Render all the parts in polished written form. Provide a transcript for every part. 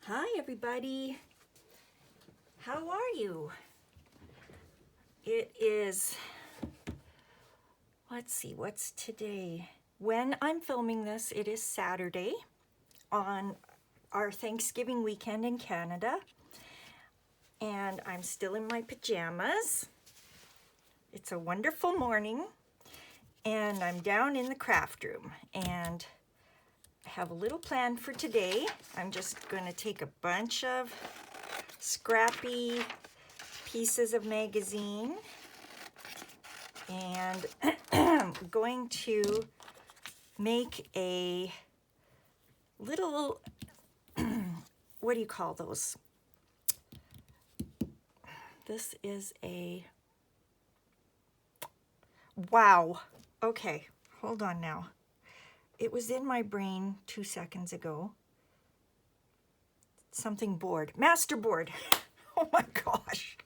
Hi everybody, how are you? It is, let's see, what's today? When I'm filming this, it is Saturday on our Thanksgiving weekend in Canada, and I'm still in my pajamas. It's a wonderful morning, and I'm down in the craft room, and I have a little plan for today. I'm just going to take a bunch of scrappy pieces of magazine and I'm going to make a little, what do you call those? This is a, wow. Okay, hold on now. It was in my brain 2 seconds ago. Something board. Masterboard. Oh my gosh.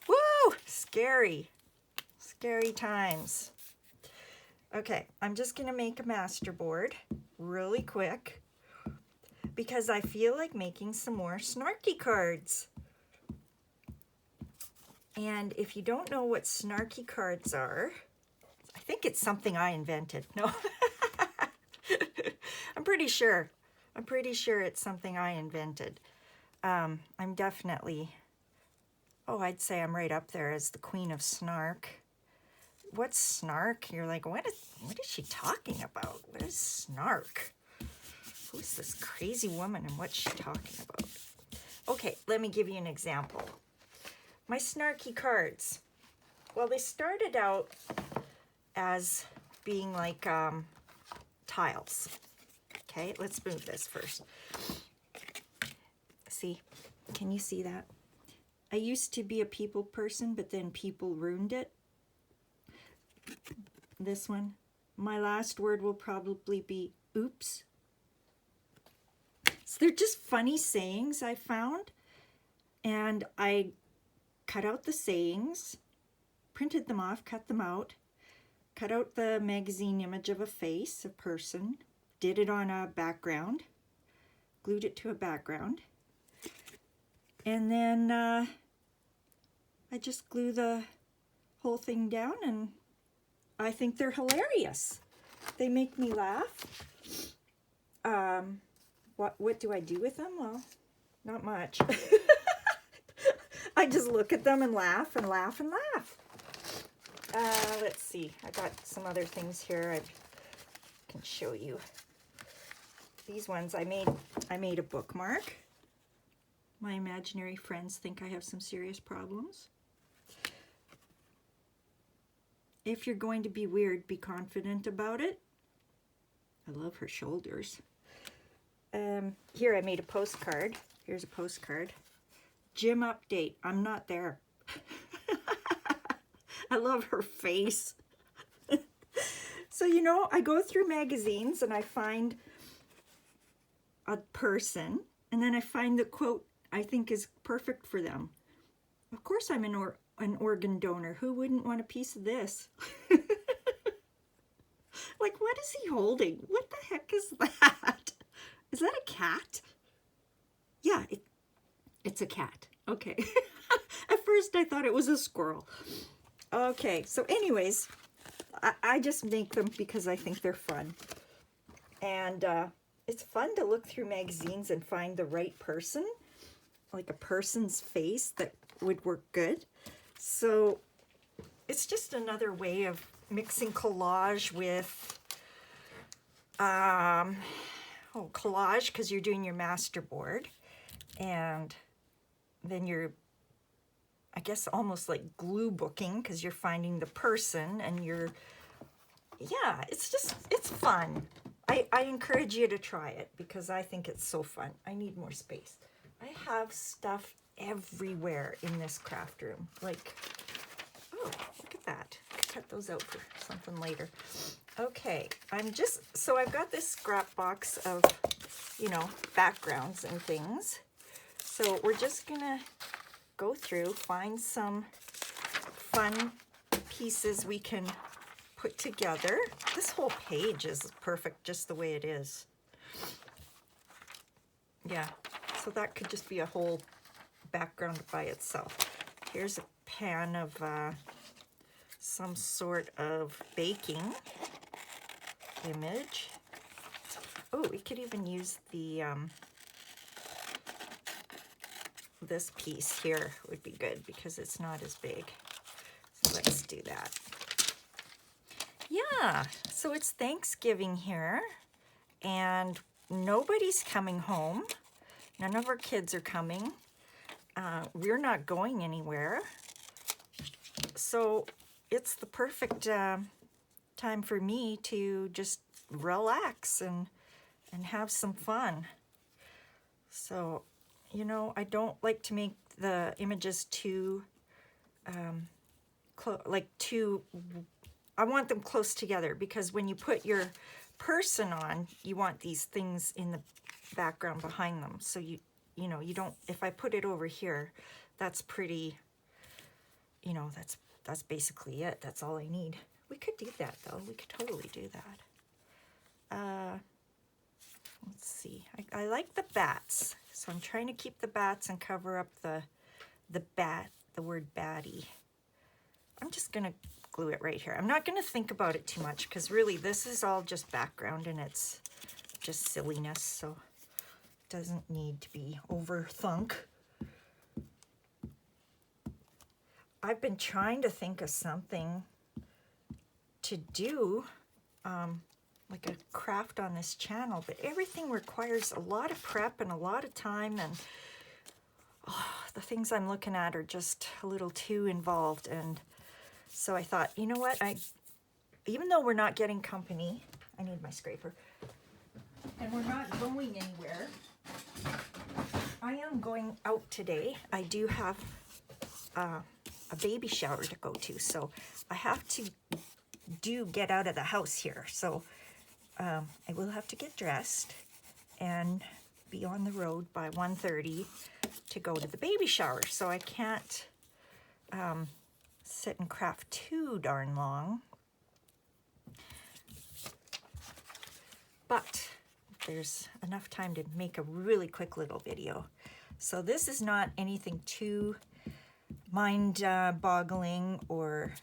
Woo! Scary. Scary times. Okay, I'm just going to make a masterboard really quick because I feel like making some more Snarky cards. And if you don't know what Snarky cards are, I think it's something I invented. No. I'm pretty sure it's something I invented. I'm definitely, I'd say I'm right up there as the queen of snark. What's snark? You're like, what is she talking about? What is snark? Who's this crazy woman and what's she talking about? Okay, let me give you an example. My Snarky cards. Well, they started out as being like tiles. Okay, let's move this first. See, can you see that? I used to be a people person, but then people ruined it. This one, my last word will probably be oops. So they're just funny sayings I found, and I cut out the sayings, printed them off, cut them out, cut out the magazine image of a face, a person, did it on a background, glued it to a background, and then I just glue the whole thing down, and I think they're hilarious. They make me laugh. What do I do with them? Well, not much. I just look at them and laugh and laugh and laugh. Let's see. I got some other things here I can show you. These ones I made a bookmark. My imaginary friends think I have some serious problems. If you're going to be weird, be confident about it. I love her shoulders. Here I made a postcard. Here's a postcard. Gym update. I'm not there. I love her face. So, you know, I go through magazines and I find a person, and then I find the quote I think is perfect for them. Of course I'm an organ donor. Who wouldn't want a piece of this? Like, what is he holding? What the heck is that? Is that a cat? Yeah, it's a cat. Okay. At first I thought it was a squirrel. Okay, so anyways, I just make them because I think they're fun. And it's fun to look through magazines and find the right person, like a person's face that would work good. So it's just another way of mixing collage with, collage because you're doing your masterboard. And then you're, I guess, almost like glue booking because you're finding the person and you're, yeah, it's fun. I encourage you to try it because I think it's so fun. I need more space. I have stuff everywhere in this craft room. Like, oh, look at that. Cut those out for something later. Okay, so I've got this scrap box of, you know, backgrounds and things. So we're just gonna go through, find some fun pieces we can put together. This whole page is perfect just the way it is. Yeah, so that could just be a whole background by itself. Here's a pan of some sort of baking image. Oh, we could even use the this piece here would be good because it's not as big. So let's do that. Yeah, so it's Thanksgiving here and nobody's coming home. None of our kids are coming. We're not going anywhere. So it's the perfect time for me to just relax and have some fun. So, you know, I don't like to make the images too, I want them close together because when you put your person on, you want these things in the background behind them. So you know, you don't, if I put it over here, that's pretty, you know, that's basically it. That's all I need. We could do that though. We could totally do that. Let's see. I like the bats. So I'm trying to keep the bats and cover up the word baddie. I'm just gonna glue it right here. I'm not gonna think about it too much because really this is all just background and it's just silliness. So it doesn't need to be overthunk. I've been trying to think of something to do, like a craft on this channel, but everything requires a lot of prep and a lot of time, and the things I'm looking at are just a little too involved. And so I thought, you know what, even though we're not getting company, I need my scraper, and we're not going anywhere, I am going out today. I do have a baby shower to go to, so I have to get out of the house here. So I will have to get dressed and be on the road by 1:30 to go to the baby shower. So I can't sit and craft too darn long. But there's enough time to make a really quick little video. So this is not anything too mind-boggling or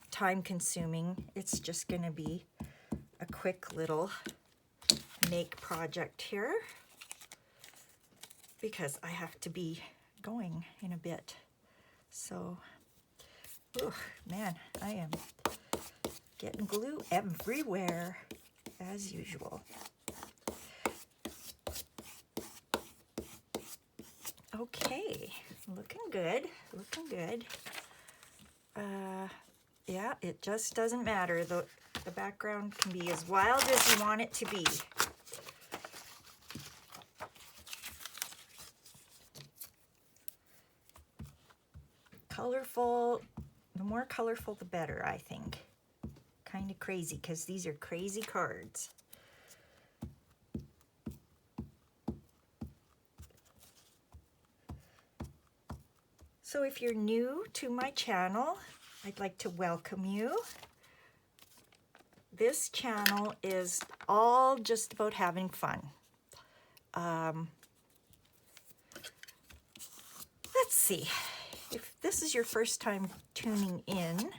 time-consuming. It's just going to be a quick little make project here because I have to be going in a bit. So, man, I am getting glue everywhere as usual. Okay, looking good, looking good. Yeah, it just doesn't matter. The background can be as wild as you want it to be. Colorful, the more colorful the better, I think. Kind of crazy because these are crazy cards. So if you're new to my channel, I'd like to welcome you. This channel is all just about having fun. Let's see. If this is your first time tuning in,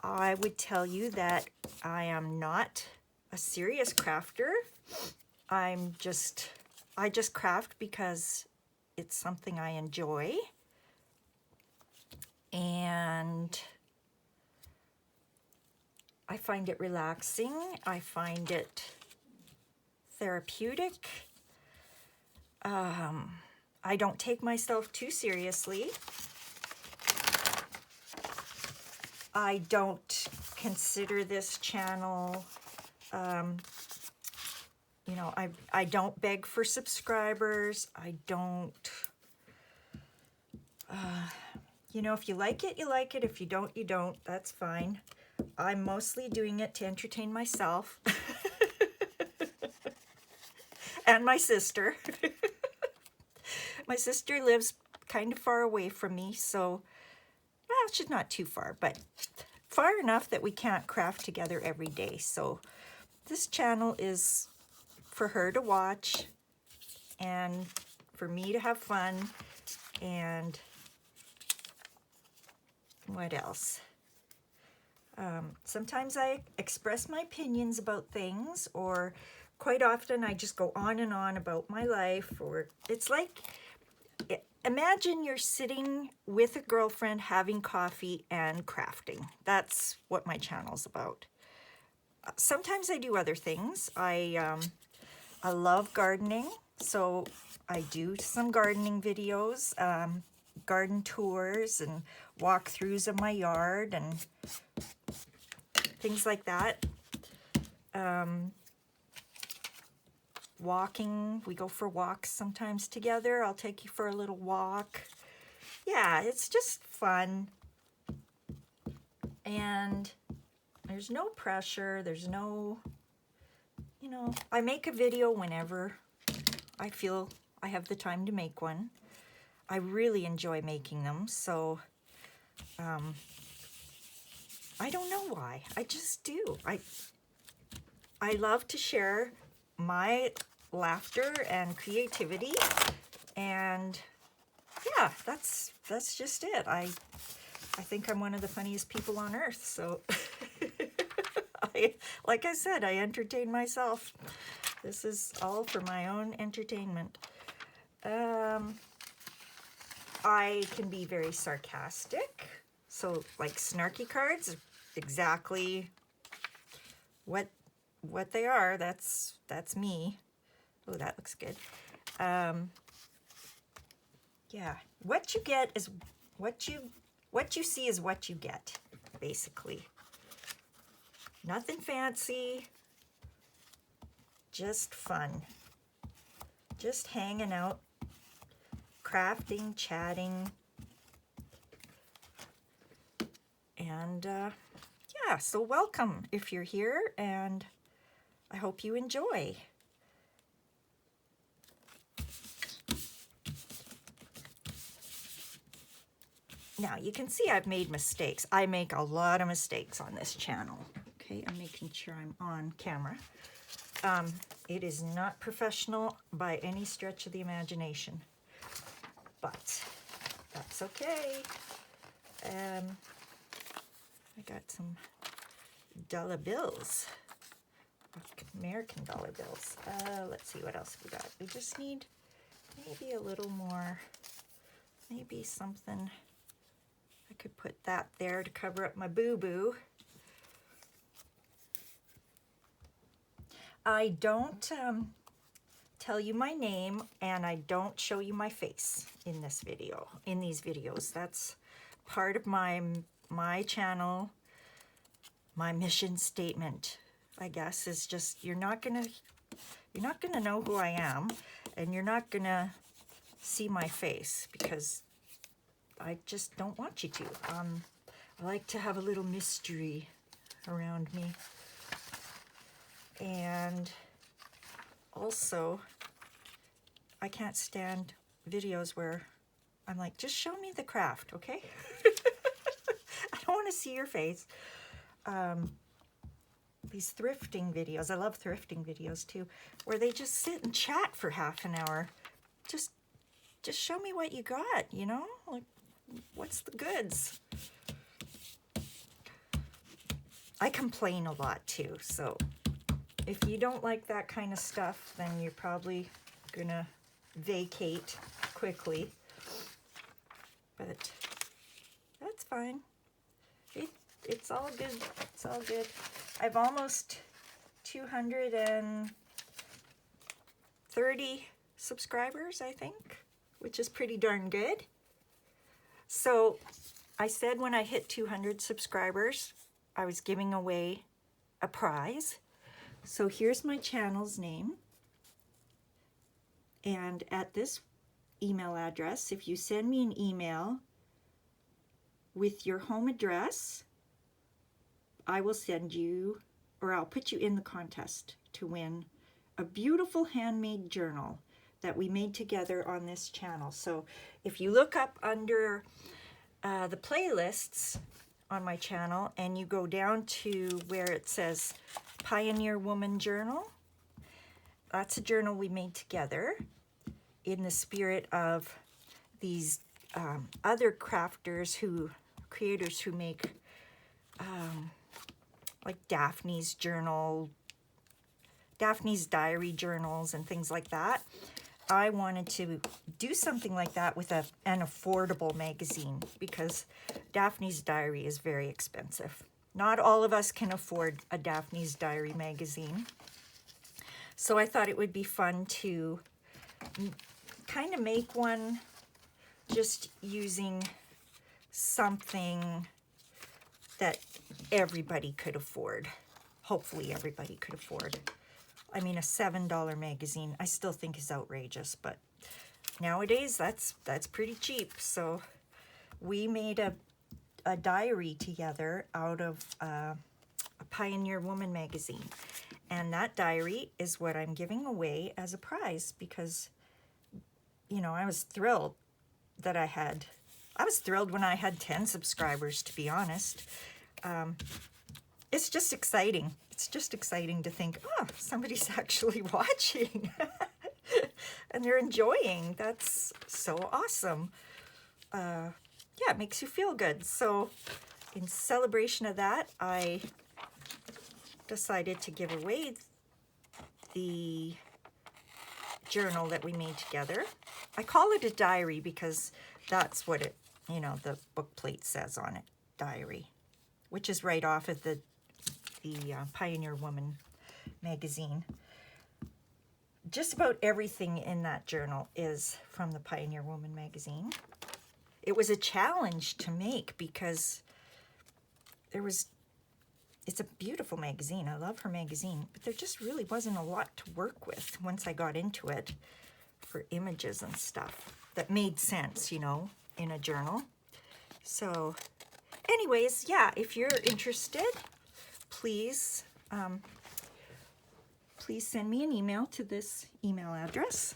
I would tell you that I am not a serious crafter. I just craft because it's something I enjoy, and I find it relaxing. I find it therapeutic. I don't take myself too seriously. I don't consider this channel, you know, I don't beg for subscribers. I don't, you know, if you like it, you like it. If you don't, you don't. That's fine. I'm mostly doing it to entertain myself and my sister. My sister lives kind of far away from me, so, well, she's not too far, but far enough that we can't craft together every day. So this channel is for her to watch and for me to have fun. And what else? Sometimes I express my opinions about things, or quite often I just go on and on about my life. Or it's like, imagine you're sitting with a girlfriend having coffee and crafting. That's what my channel's about. Sometimes I do other things. I love gardening, so I do some gardening videos, garden tours and walkthroughs of my yard and things like that. Walking, we go for walks sometimes together. I'll take you for a little walk. Yeah, it's just fun. And there's no pressure. There's no, you know, I make a video whenever I feel I have the time to make one. I really enjoy making them, so I don't know why. I just do. I love to share my laughter and creativity, and yeah, that's just it. I think I'm one of the funniest people on earth, so like I said, I entertain myself. This is all for my own entertainment. I can be very sarcastic, so like snarky cards, exactly what they are. That's me. Oh, that looks good. Yeah, what you get is what you see is what you get, basically. Nothing fancy, just fun. Just hanging out, crafting, chatting, and yeah, so welcome if you're here, and I hope you enjoy. Now, you can see I've made mistakes. I make a lot of mistakes on this channel. Okay, I'm making sure I'm on camera. It is not professional by any stretch of the imagination, but that's okay. I got some dollar bills, American dollar bills. Let's see what else we got. We just need maybe a little more, maybe something. I could put that there to cover up my boo-boo. I don't tell you my name, and I don't show you my face in this video, in these videos. That's part of my channel. My mission statement, I guess, is just you're not gonna know who I am, and you're not gonna see my face because I just don't want you to. I like to have a little mystery around me. And also, I can't stand videos where I'm like, just show me the craft, okay? I don't want to see your face. These thrifting videos, I love thrifting videos too, where they just sit and chat for half an hour. Just show me what you got, you know? Like, what's the goods? I complain a lot too, so if you don't like that kind of stuff, then you're probably gonna vacate quickly. But that's fine. It's all good. It's all good. I've almost 230 subscribers, I think, which is pretty darn good. So I said when I hit 200 subscribers, I was giving away a prize. So here's my channel's name. And at this email address, if you send me an email with your home address, I will send you, or I'll put you in the contest to win a beautiful handmade journal that we made together on this channel. So if you look up under the playlists on my channel and you go down to where it says Pioneer Woman Journal, that's a journal we made together in the spirit of these other creators who make like Daphne's diary journals and things like that. I wanted to do something like that with an affordable magazine because Daphne's Diary is very expensive. Not all of us can afford a Daphne's Diary magazine. So I thought it would be fun to kind of make one just using something that everybody could afford. Hopefully everybody could afford. I mean, a $7 magazine I still think is outrageous, but nowadays that's pretty cheap. So we made a diary together out of a Pioneer Woman magazine. And that diary is what I'm giving away as a prize because, you know, I was thrilled when I had 10 subscribers, to be honest. It's just exciting. It's just exciting to think, oh, somebody's actually watching and they're enjoying. That's so awesome. Yeah, it makes you feel good. So in celebration of that, I decided to give away the journal that we made together. I call it a diary because that's what it, you know, the book plate says on it, diary, which is right off of the Pioneer Woman magazine. Just about everything in that journal is from the Pioneer Woman magazine. It was a challenge to make because it's a beautiful magazine. I love her magazine, but there just really wasn't a lot to work with once I got into it for images and stuff that made sense, you know, in a journal. So anyways, yeah, if you're interested, please send me an email to this email address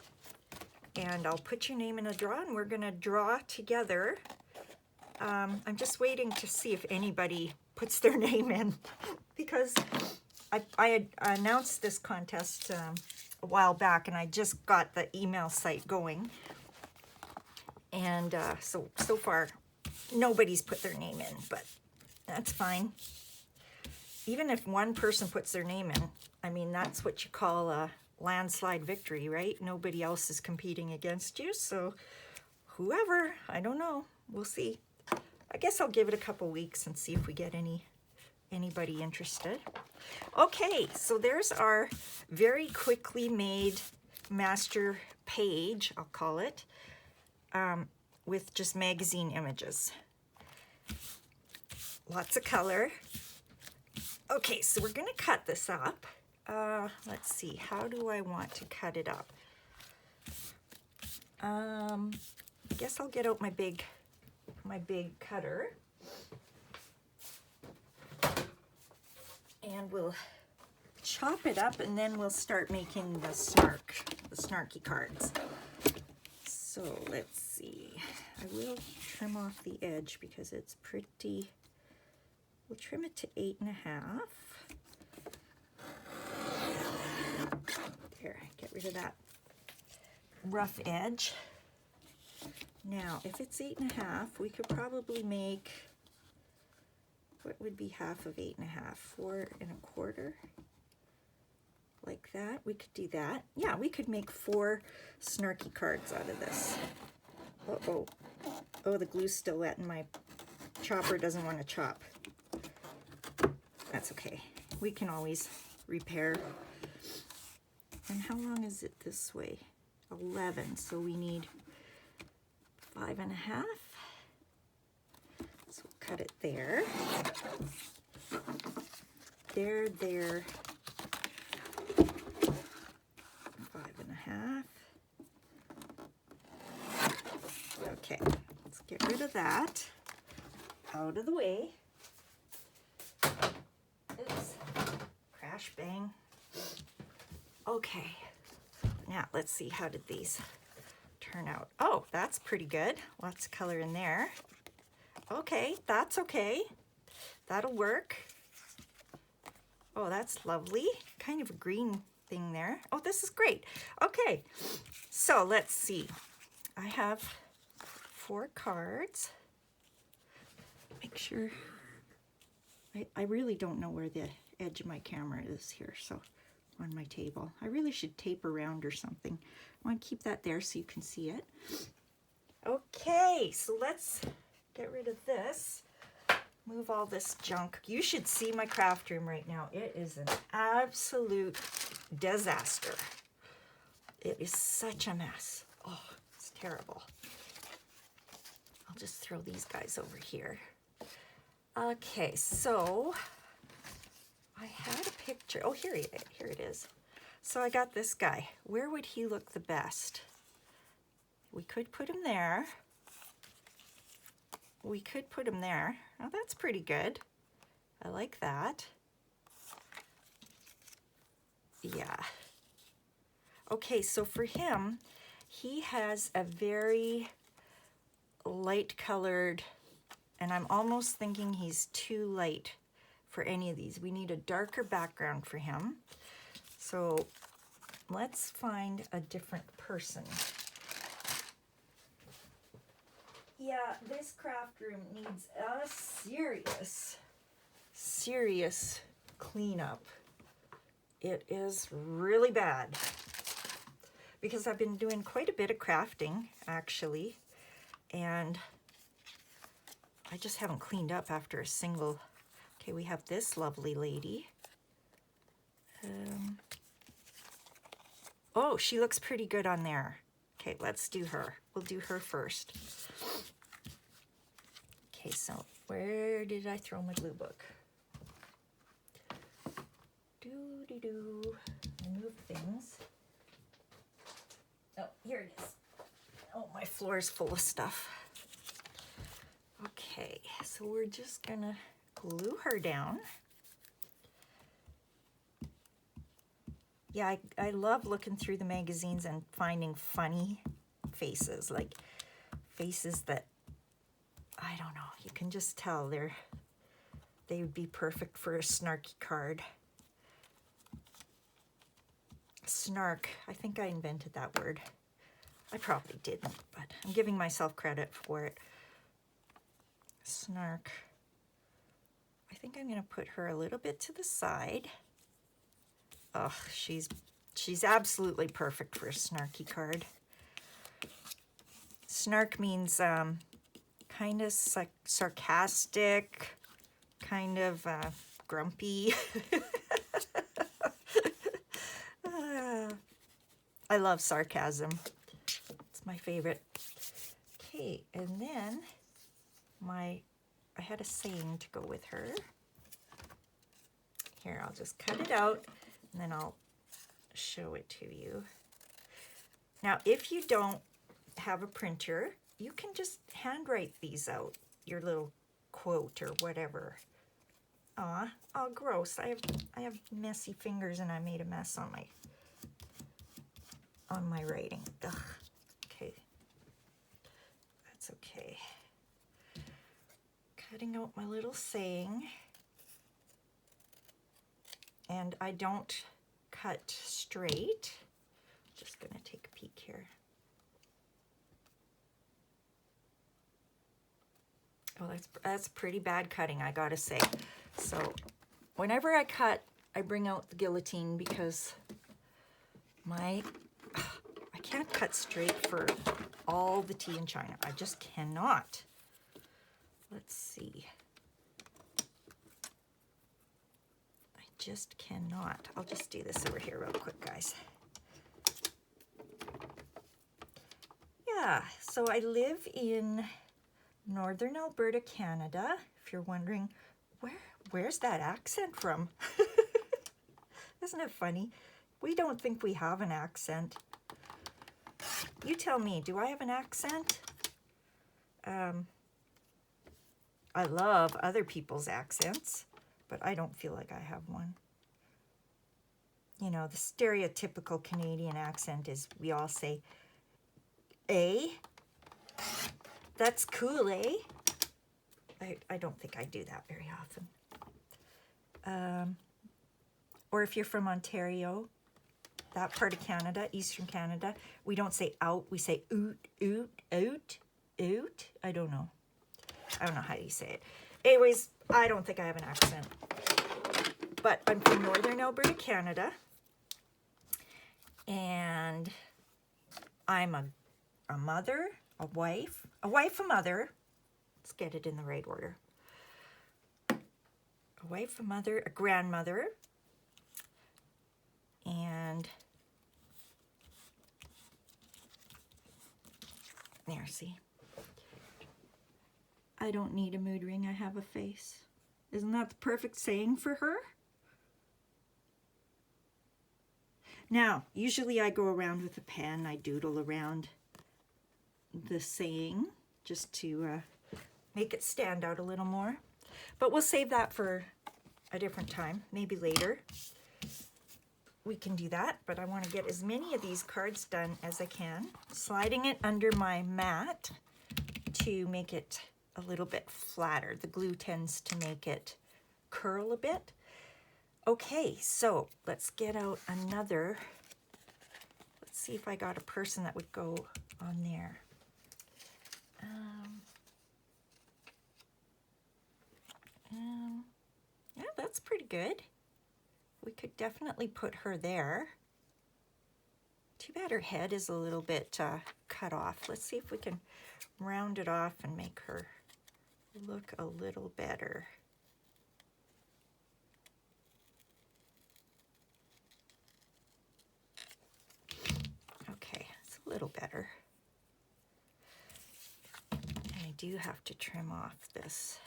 and I'll put your name in a draw and we're gonna draw together. I'm just waiting to see if anybody puts their name in because I had announced this contest a while back and I just got the email site going. And so far, nobody's put their name in, but that's fine. Even if one person puts their name in, I mean, that's what you call a landslide victory, right? Nobody else is competing against you, so whoever, I don't know, we'll see. I guess I'll give it a couple weeks and see if we get anybody interested. Okay, so there's our very quickly made master page, I'll call it, with just magazine images. Lots of color. Okay, so we're gonna cut this up. Let's see, how do I want to cut it up? I guess I'll get out my big cutter. And we'll chop it up and then we'll start making the snarky cards. So let's see. I will trim off the edge because it's pretty. We'll trim it to 8.5. There, get rid of that rough edge. Now, if it's 8.5, we could probably make, what would be half of 8.5? 4.25, like that. We could do that. Yeah, we could make 4 snarky cards out of this. Uh-oh. Oh, the glue's still wet and my chopper doesn't want to chop. That's okay. We can always repair. And how long is it this way? 11, so we need 5.5. So we'll cut it there. There. 5.5. Okay, let's get rid of that. Out of the way. Oops. Crash, bang. Okay, now let's see, how did these turn out? Oh, that's pretty good. Lots of color in there. Okay, that's okay. That'll work. Oh, that's lovely. Kind of a green thing there. Oh, this is great. Okay, so let's see. I have 4 cards. Make sure. I really don't know where the edge of my camera is here, so on my table. I really should tape around or something. I want to keep that there so you can see it. Okay, so let's get rid of this. Move all this junk. You should see my craft room right now. It is an absolute disaster. It is such a mess. Oh, it's terrible. I'll just throw these guys over here. Okay, so I had a picture. Oh, here it is. So I got this guy. Where would he look the best? We could put him there. We could put him there. Oh, that's pretty good. I like that. Yeah. Okay, so for him, he has a very light colored, and I'm almost thinking he's too light for any of these. We need a darker background for him. So let's find a different person. Yeah, this craft room needs a serious cleanup. It is really bad because I've been doing quite a bit of crafting actually, and I just haven't cleaned up after a single. Okay, we have this lovely lady. Oh, she looks pretty good on there. Okay, let's do her. We'll do her first. Okay, so where did I throw my glue book? Remove things. Oh, here it is. Oh, my floor is full of stuff. Okay, so we're just gonna glue her down. Yeah, I love looking through the magazines and finding funny faces, like faces that, I don't know, you can just tell they would be perfect for a snarky card. Snark, I think I invented that word. I probably didn't, but I'm giving myself credit for it. Snark. I think I'm gonna put her a little bit to the side. Oh, she's absolutely perfect for a snarky card. Snark means kind of sarcastic, kind of grumpy. I love sarcasm. It's my favorite. Okay, and then I had a saying to go with her. Here, I'll just cut it out and then I'll show it to you. Now, if you don't have a printer, you can just handwrite these out, your little quote or whatever. Oh, gross. I have messy fingers and I made a mess on my writing. Ugh. Okay. That's okay. Cutting out my little saying. And I don't cut straight. Just gonna take a peek here. Oh, that's pretty bad cutting, I gotta say. So whenever I cut, I bring out the guillotine because I can't cut straight for all the tea in China. I just cannot. Let's see. I just cannot. I'll just do this over here real quick, guys. Yeah, so I live in Northern Alberta, Canada. If you're wondering, where's that accent from? Isn't it funny? We don't think we have an accent. You tell me, do I have an accent? I love other people's accents, but I don't feel like I have one. You know, the stereotypical Canadian accent is we all say, eh? That's cool, eh? I don't think I do that very often. Or if you're from Ontario, that part of Canada, Eastern Canada, we don't say out, we say oot, oot, oot, oot. I don't know how you say it. Anyways, I don't think I have an accent. But I'm from Northern Alberta, Canada. And I'm a mother, a wife, a mother. Let's get it in the right order. A wife, a mother, a grandmother. And there, see? I don't need a mood ring, I have a face. Isn't that the perfect saying for her? Now, usually I go around with a pen, I doodle around the saying just to make it stand out a little more. But we'll save that for a different time, maybe later. We can do that, but I want to get as many of these cards done as I can. Sliding it under my mat to make it a little bit flatter. The glue tends to make it curl a bit. Okay, so let's get out another. Let's see if I got a person that would go on there. Yeah, that's pretty good. We could definitely put her there. Too bad her head is a little bit cut off. Let's see if we can round it off and make her look a little better. Okay, it's a little better. And I do have to trim off this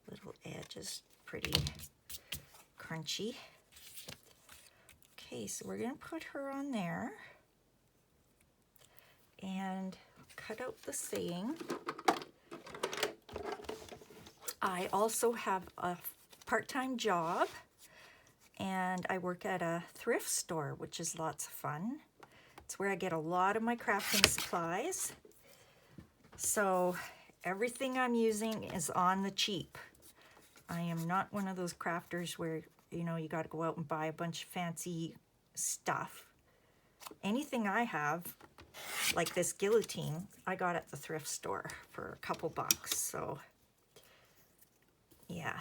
little edge, is pretty crunchy. Okay, so we're going to put her on there and cut out the saying. I also have a part-time job and I work at a thrift store, which is lots of fun. It's where I get a lot of my crafting supplies. So everything I'm using is on the cheap. I am not one of those crafters where, you know, you got to go out and buy a bunch of fancy stuff. Anything I have, like this guillotine, I got at the thrift store for a couple bucks. So, yeah.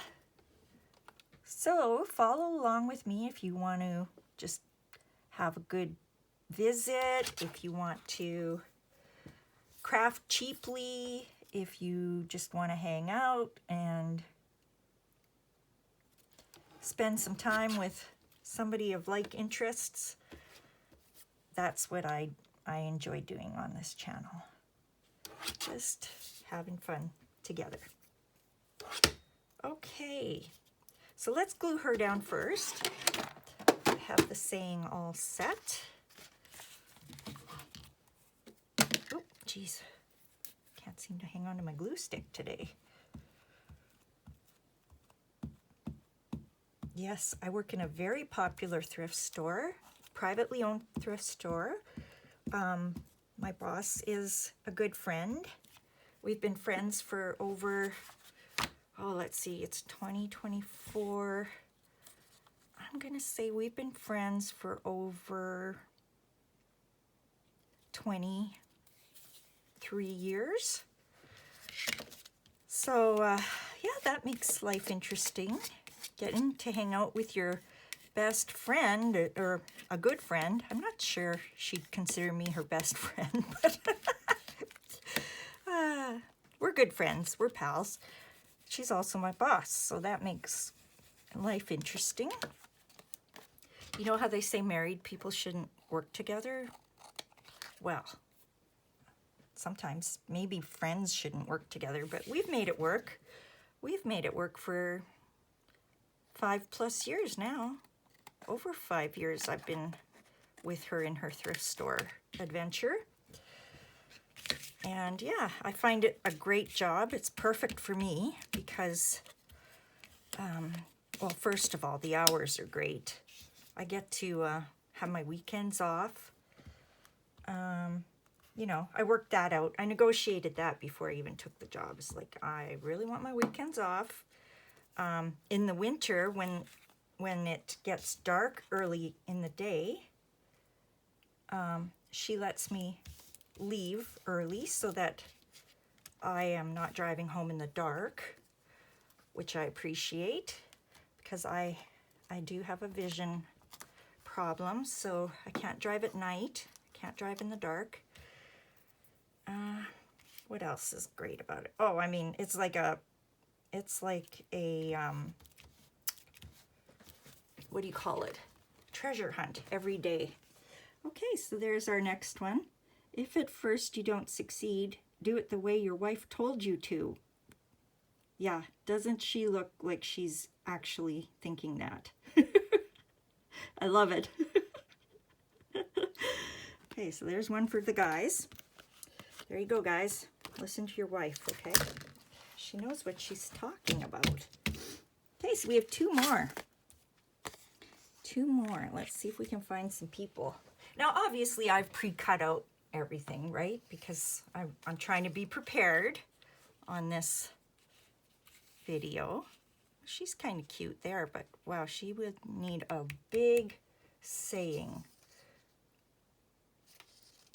So follow along with me if you want to just have a good visit, if you want to craft cheaply, if you just want to hang out and spend some time with somebody of like interests. That's what I enjoy doing on this channel. Just having fun together. Okay, so let's glue her down first. I have the saying all set. Oh, geez. Can't seem to hang on to my glue stick today. Yes, I work in a very popular thrift store, privately owned thrift store. My boss is a good friend. We've been friends for over, oh, let's see, it's 2024. I'm going to say we've been friends for over 23 years. So, yeah, that makes life interesting. Getting to hang out with your best friend, or a good friend. I'm not sure she'd consider me her best friend, but we're good friends. We're pals. She's also my boss, so that makes life interesting. You know how they say married people shouldn't work together? Well, sometimes maybe friends shouldn't work together, but we've made it work. We've made it work for 5+ years now. Over 5 years I've been with her in her thrift store adventure. And yeah, I find it a great job. It's perfect for me because, well, first of all, the hours are great. I get to have my weekends off. You know, I worked that out. I negotiated that before I even took the job. It's like, I really want my weekends off. In the winter, when it gets dark early in the day, she lets me leave early so that I am not driving home in the dark, which I appreciate because I do have a vision problem, so I can't drive at night, can't drive in the dark. What else is great about it? Oh, I mean, it's like a what do you call it? Treasure hunt every day. Okay, so there's our next one. If at first you don't succeed, do it the way your wife told you to. Yeah, doesn't she look like she's actually thinking that? I love it. Okay, so there's one for the guys. There you go, guys. Listen to your wife, okay? She knows what she's talking about. Okay, so we have two more. Two more. Let's see if we can find some people. Now, obviously, I've pre-cut out everything, right? Because I'm trying to be prepared on this video. She's kind of cute there, but wow, she would need a big saying.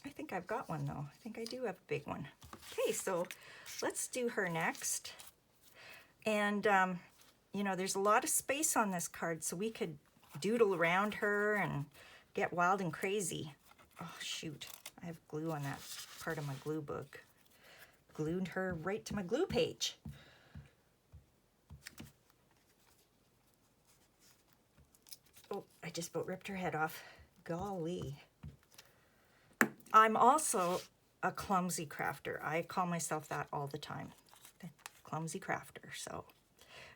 I think I've got one, though. I think I do have a big one. Okay, so let's do her next. And, you know, there's a lot of space on this card, so we could doodle around her and get wild and crazy. Oh, shoot. I have glue on that part of my glue book. Glued her right to my glue page. Oh, I just about ripped her head off. Golly. I'm also a clumsy crafter. I call myself that all the time. The clumsy crafter.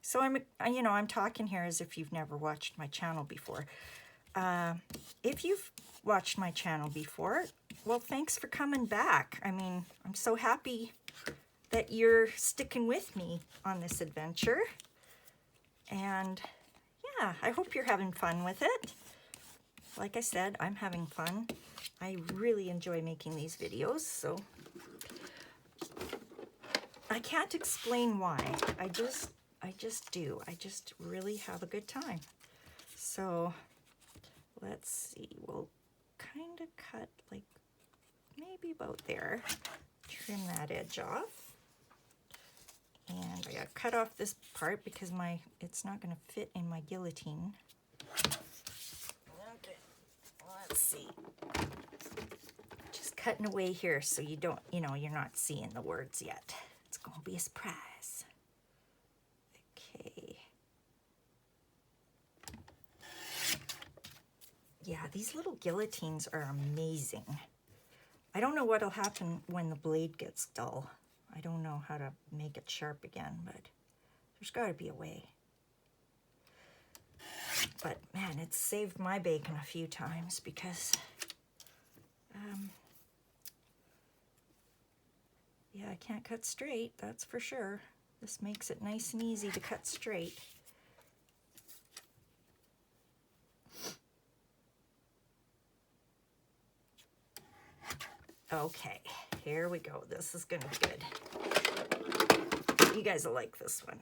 So I'm, you know, I'm talking here as if you've never watched my channel before. If you've watched my channel before, well, thanks for coming back. I mean, I'm so happy that you're sticking with me on this adventure. And yeah, I hope you're having fun with it. Like I said, I'm having fun. I really enjoy making these videos, so I can't explain why. I just do. I just really have a good time. So let's see, we'll kind of cut like maybe about there. Trim that edge off. And I gotta cut off this part because it's not gonna fit in my guillotine. Okay, let's see. Just cutting away here so you don't, you know, you're not seeing the words yet. It's gonna be a surprise. Okay. Yeah, these little guillotines are amazing. I don't know what'll happen when the blade gets dull. I don't know how to make it sharp again, but there's got to be a way. But man, it's saved my bacon a few times because, yeah, I can't cut straight, that's for sure. This makes it nice and easy to cut straight. Okay, here we go. This is gonna be good. You guys will like this one.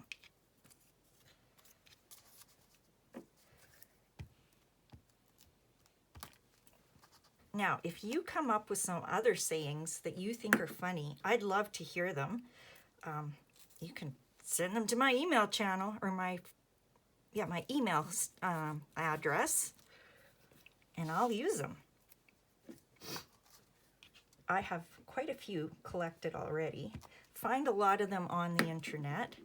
Now, if you come up with some other sayings that you think are funny, I'd love to hear them. You can send them to my email channel or my email address, and I'll use them. I have quite a few collected already. Find a lot of them on the internet.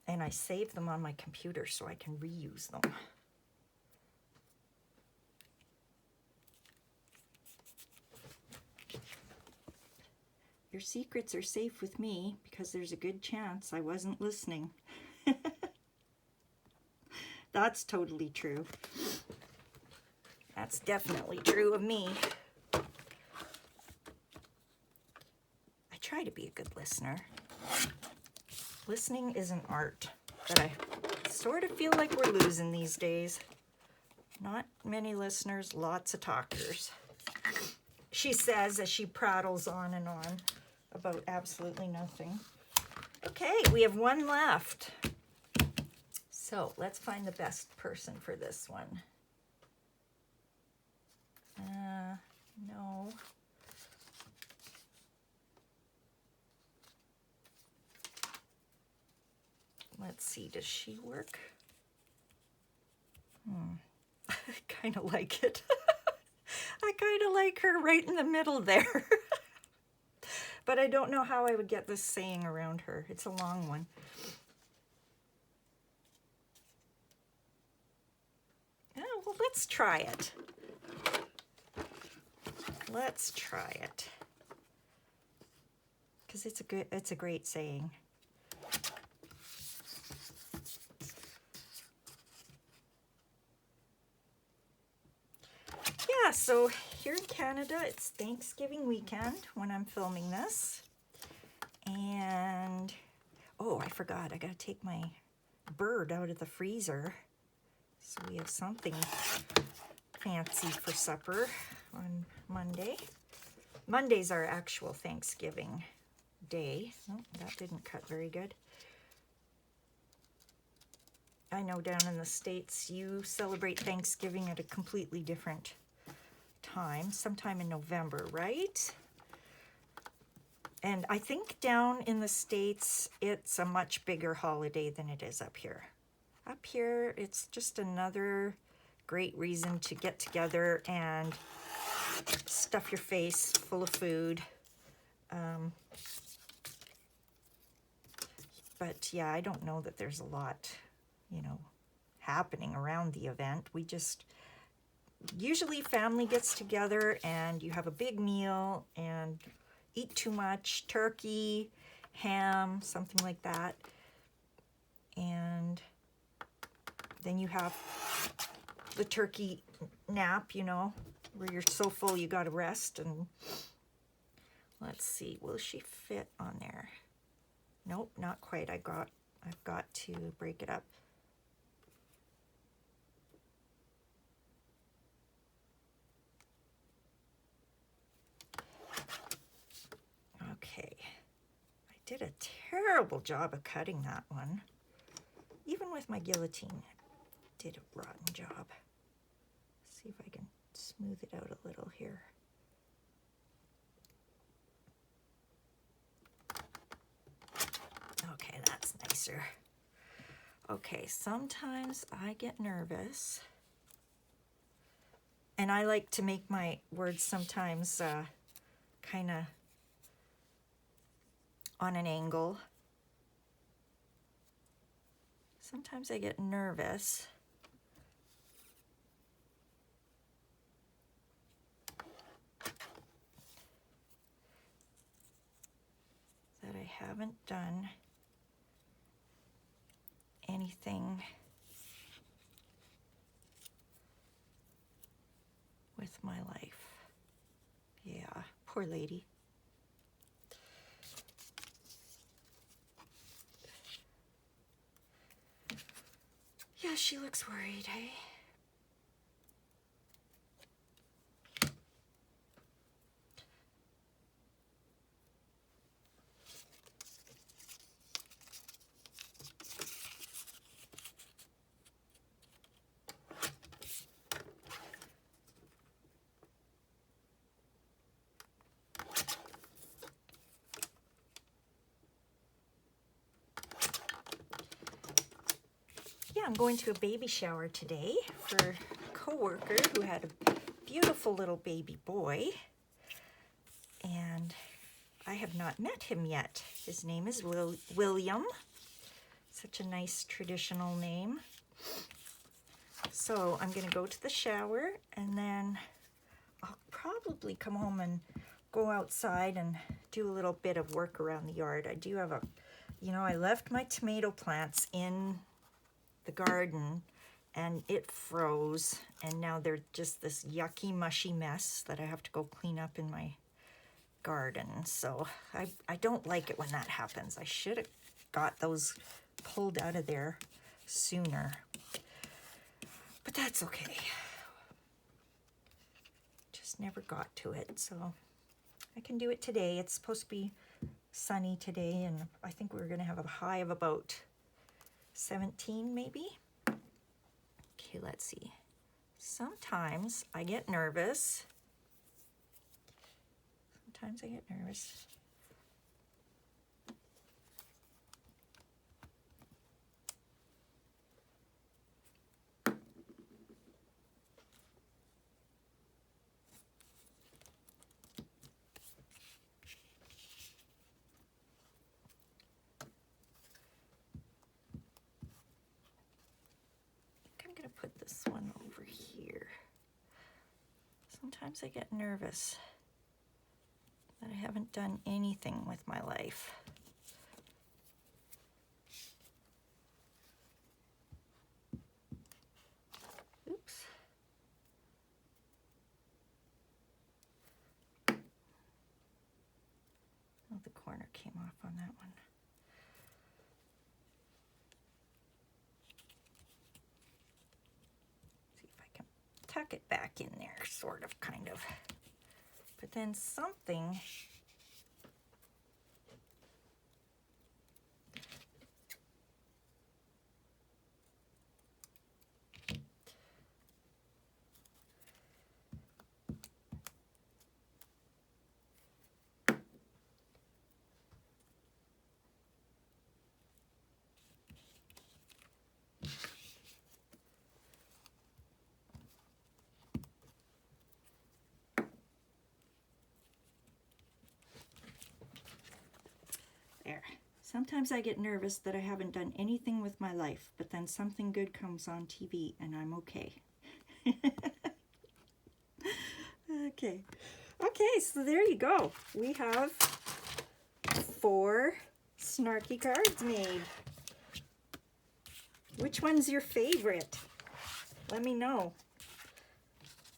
And I save them on my computer so I can reuse them. Your secrets are safe with me because there's a good chance I wasn't listening. That's totally true. That's definitely true of me. I try to be a good listener. Listening is an art that I sort of feel like we're losing these days. Not many listeners, lots of talkers. She says as she prattles on and on. about absolutely nothing. Okay, we have one left. So let's find the best person for this one. No. Let's see, does she work? I kind of like it. I kind of like her right in the middle there. But I don't know how I would get this saying around her. It's a long one. Oh, well, let's try it. Let's try it. Because it's a great saying. Yeah, so here in Canada, it's Thanksgiving weekend when I'm filming this. And, oh, I forgot. I got to take my bird out of the freezer. So we have something fancy for supper on Monday. Monday's our actual Thanksgiving day. Oh, that didn't cut very good. I know down in the States you celebrate Thanksgiving at a completely different time, sometime in November, right? And I think down in the States it's a much bigger holiday than it is up here. Up here it's just another great reason to get together and stuff your face full of food. But yeah, I don't know that there's a lot, you know, happening around the event. We just, usually family gets together and you have a big meal and eat too much, turkey, ham, something like that. And then you have the turkey nap, you know, where you're so full you gotta rest. And let's see, will she fit on there? Nope, not quite. I've got to break it up. Okay, I did a terrible job of cutting that one. Even with my guillotine, I did a rotten job. See if I can smooth it out a little here. Okay, that's nicer. Okay, sometimes I get nervous. And I like to make my words sometimes kind of on an angle. Sometimes I get nervous. That I haven't done anything with my life. Yeah, poor lady. Yeah, she looks worried, hey? Yeah, I'm going to a baby shower today for a coworker who had a beautiful little baby boy. And I have not met him yet. His name is William. Such a nice traditional name. So I'm going to go to the shower and then I'll probably come home and go outside and do a little bit of work around the yard. I do have I left my tomato plants in the garden and it froze, and now they're just this yucky, mushy mess that I have to go clean up in my garden. So I don't like it when that happens. I should have got those pulled out of there sooner, but that's okay. Just never got to it, so I can do it today. It's supposed to be sunny today, and I think we're gonna have a high of about 17 maybe. Okay, let's see. Sometimes I get nervous. Sometimes I get nervous. I'm gonna put this one over here. Sometimes I get nervous that I haven't done anything with my life. Oops. Oh, the corner came off on that one. See if I can tuck it back in there, sort of, kind of. But then something there. Sometimes I get nervous that I haven't done anything with my life, but then something good comes on TV and I'm okay. Okay, so there you go. We have 4 Snarky cards made. Which one's your favorite? Let me know.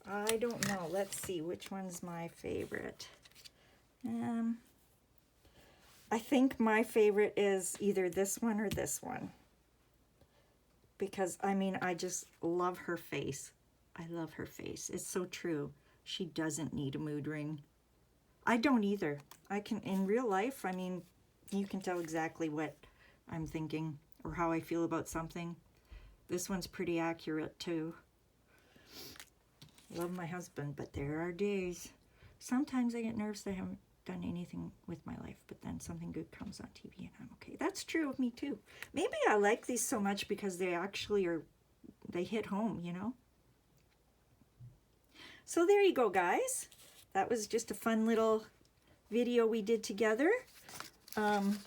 I don't know. Let's see, which one's my favorite? I think my favorite is either this one or this one. Because, I mean, I just love her face. I love her face. It's so true. She doesn't need a mood ring. I don't either. I can, in real life, I mean, you can tell exactly what I'm thinking or how I feel about something. This one's pretty accurate, too. Love my husband, but there are days. Sometimes I get nervous that I haven't done anything with my life, but then something good comes on TV and I'm okay. That's true of me, too. Maybe I like these so much because they actually are, they hit home, you know? So there you go, guys. That was just a fun little video we did together. And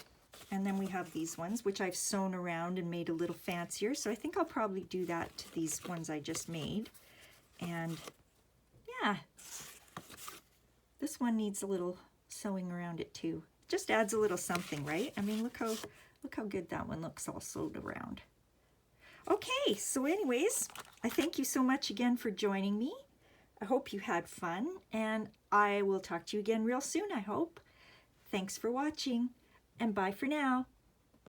then we have these ones, which I've sewn around and made a little fancier. So I think I'll probably do that to these ones I just made. And yeah, this one needs a little sewing around it too. Just adds a little something, right? I mean, look how good that one looks all sewed around. Okay, so anyways, I thank you so much again for joining me. I hope you had fun, and I will talk to you again real soon, I hope. Thanks for watching, and bye for now.